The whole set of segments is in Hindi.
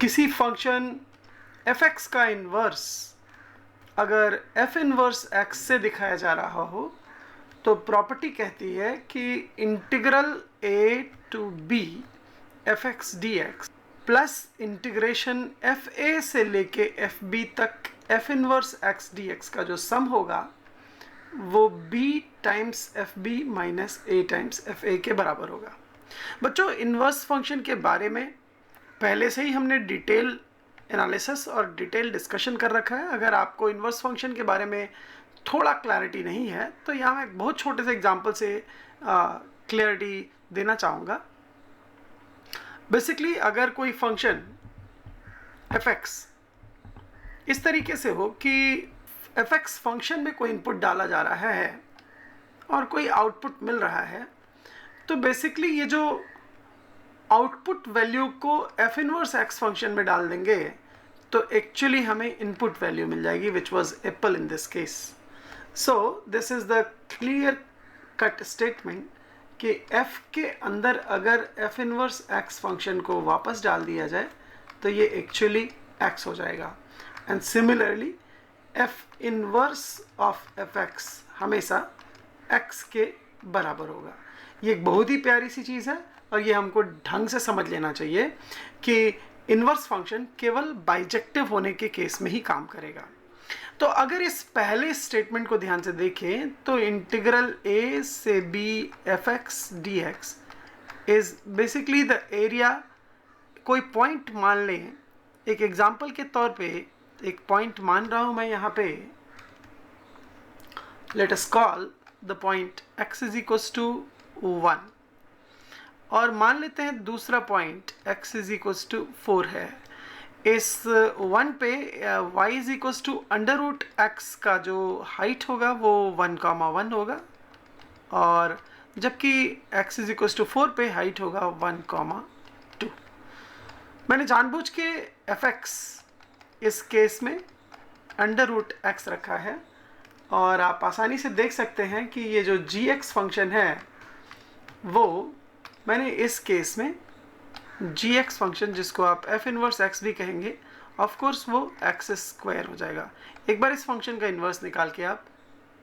किसी फंक्शन f(x) का इन्वर्स अगर f इन्वर्स x से दिखाया जा रहा हो तो प्रॉपर्टी कहती है कि integral a to b f(x) dx plus integration fa से लेके fb तक f इन्वर्स x dx का जो सम होगा वो b times fb minus a times fa के बराबर होगा। बच्चों, इन्वर्स फंक्शन के बारे में पहले से ही हमने डिटेल एनालिसिस और डिटेल डिस्कशन कर रखा है। अगर आपको इन्वर्स फंक्शन के बारे में थोड़ा क्लैरिटी नहीं है तो यहाँ मैं एक बहुत छोटे से एग्जांपल से क्लैरिटी देना चाहूँगा। बेसिकली अगर कोई फंक्शन f(x) इस तरीके से हो कि f(x) फंक्शन में कोई इनपुट डाला जा रहा है और कोई आउटपुट मिल रहा है, तो बेसिकली ये जो आउटपुट वैल्यू को f इनवर्स x फंक्शन में डाल देंगे तो एक्चुअली हमें इनपुट वैल्यू मिल जाएगी which was apple in this case. So this is the clear cut statement कि f के अंदर अगर f इनवर्स x फंक्शन को वापस डाल दिया जाए तो ये एक्चुअली x हो जाएगा। And similarly f inverse of f(x) हमेशा x के बराबर होगा। ये एक बहुत ही प्यारी सी चीज़ है और ये हमको ढंग से समझ लेना चाहिए कि इन्वर्स फंक्शन केवल बाइजेक्टिव होने के केस में ही काम करेगा। तो अगर इस पहले स्टेटमेंट को ध्यान से देखें तो इंटीग्रल a से b f(x) dx is basically the area. कोई पॉइंट मान लें, एक एग्जांपल के तौर पे एक पॉइंट मान रहा हूं मैं यहाँ पे, let us call the point x is equals to 1 और मान लेते हैं दूसरा point x is equals to 4 है। इस 1 पे y is equals to under root x का जो हाइट होगा वो 1,1 होगा और जबकि x इज इक्वल्स टू 4 पे हाइट होगा 1,2। मैंने जानबूझ के f(x) इस केस में अंडर रूट x रखा है और आप आसानी से देख सकते हैं कि ये जो gx फंक्शन है वो मैंने इस केस में gx फंक्शन, जिसको आप f इनवर्स x भी कहेंगे, ऑफ कोर्स वो x स्क्वायर हो जाएगा। एक बार इस फंक्शन का इन्वर्स निकाल के आप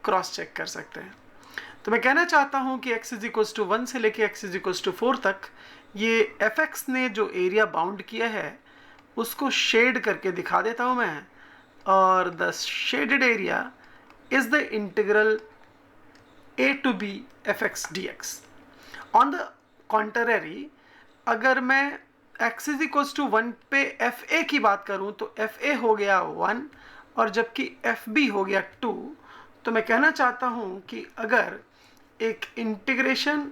क्रॉस चेक कर सकते हैं। तो मैं कहना चाहता हूँ कि x इज इक्वल्स टू 1 से लेके x इज इक्वल्स टू 4 तक ये f(x) ने जो एरिया बाउंड किया है उसको शेड करके दिखा देता हूँ मैं, और the shaded area is the integral a to b f(x) dx। On the contrary, अगर मैं x इज इक्वल्स टू 1 पे fa की बात करूं तो fa हो गया 1 और जबकि fb हो गया 2। तो मैं कहना चाहता हूं कि अगर एक इंटीग्रेशन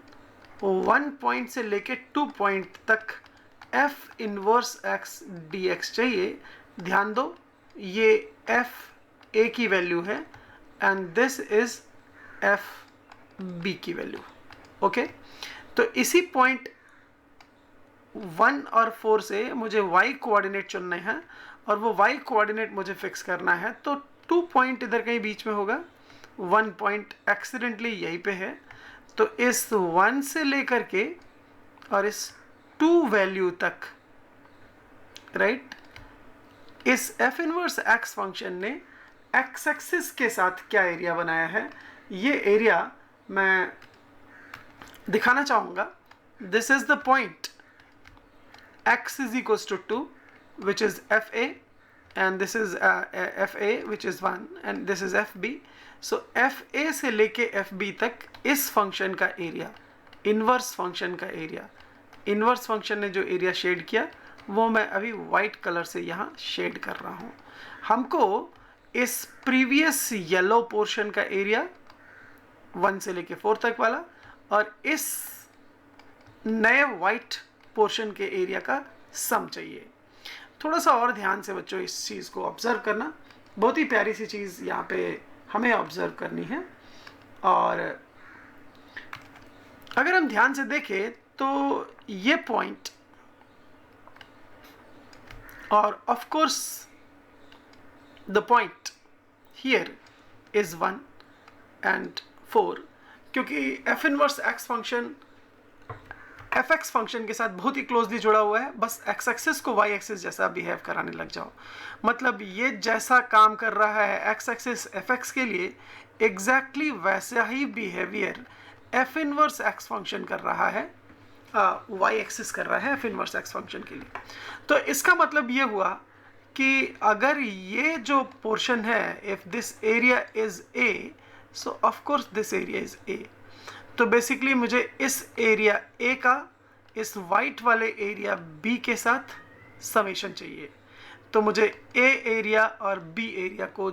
1 पॉइंट से लेके 2 पॉइंट तक f इनवर्स x dx चाहिए, ध्यान दो ये f a की वैल्यू है and this is f b की वैल्यू। ओके, तो इसी पॉइंट 1 और 4 से मुझे y कोऑर्डिनेट चुनना है और वो y कोऑर्डिनेट मुझे फिक्स करना है। तो 2 पॉइंट इधर कहीं बीच में होगा, 1 पॉइंट एक्सीडेंटली यहीं पे है। तो इस 1 से लेकर के और इस 2 वैल्यू तक, राइट, इस f इनवर्स x फंक्शन ने x एक्सिस के साथ क्या एरिया बनाया है ये एरिया मैं दिखाना चाहूँगा। This is the point x is equals to 2 which is fa and this is fa which is 1 and this is fb। so fa से लेके fb तक इस फंक्शन का एरिया, इन्वर्स फंक्शन का एरिया, इन्वर्स फंक्शन ने जो एरिया शेड किया वो मैं अभी वाइट कलर से यहाँ शेड कर रहा हूँ। हमको इस प्रीवियस येलो पोर्शन का एरिया 1 से लेके 4 तक वाला और इस नए वाइट पोर्शन के एरिया का सम चाहिए। थोड़ा सा और ध्यान से बच्चों इस चीज़ को ऑब्जर्व करना, बहुत ही प्यारी सी चीज़ यहाँ पे हमें ऑब्जर्व करनी है। और अगर हम ध्यान से देखें तो ये पॉइंट और of course the point here is 1 and 4, क्योंकि f inverse x function F x function के साथ बहुत ही क्लोजली जुड़ा हुआ है, बस एक्स एक्सिस को वाई एक्सिस जैसा बिहेव कराने लग जाओ। मतलब ये जैसा काम कर रहा है एक्स एक्सिस एफ एक्स के लिए, एग्जैक्टली वैसा ही behaviour F inverse X function कर रहा है, वाई एक्सिस कर रहा है एफ इनवर्स एक्स फंक्शन के लिए। तो इसका मतलब ये हुआ कि अगर ये जो पोर्शन है, if this area is a, so of course this area is a. तो बेसिकली मुझे इस एरिया ए का इस वाइट वाले एरिया बी के साथ समेशन चाहिए। तो मुझे ए एरिया और बी एरिया को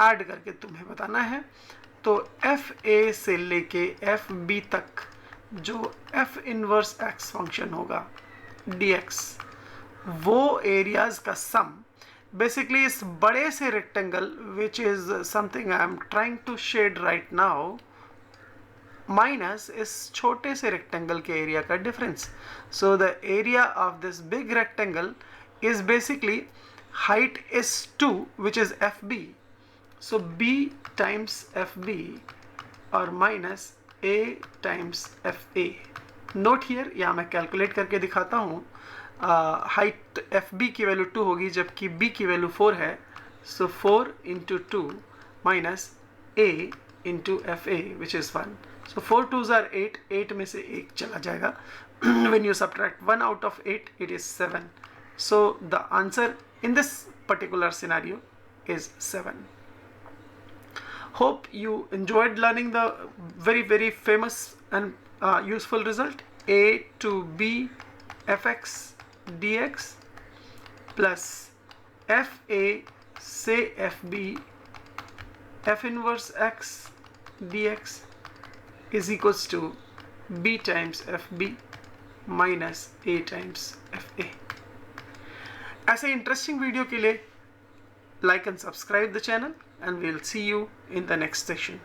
ऐड करके तुम्हें बताना है। तो एफ ए से लेके एफ बी तक जो एफ इनवर्स एक्स फंक्शन होगा dx, वो एरियाज का सम बेसिकली इस बड़े से rectangle which is something I am trying to shade right now, minus इस छोटे से रेक्टेंगल के एरिया का difference. So the area of this big rectangle is basically height is 2 which is F B, so b times F B और minus a times F A. Note here, यहाँ मैं कैलकुलेट करके दिखाता हूँ। हाइट एफ बी की वैल्यू 2 होगी जबकि b की वैल्यू 4 है, सो 4 into 2 minus a into F A which is 1। So 4 2s are 8, 8 में से 1 चला जाएगा। When you subtract 1 out of 8, it is 7. So the answer in this particular scenario is 7. Hope you enjoyed learning the very famous and useful result a to b fx dx plus fa से fb f inverse x dx is equals to b times fb minus a times fa। ऐसे इंटरेस्टिंग वीडियो के लिए like and subscribe the channel and we'll see you in the next session.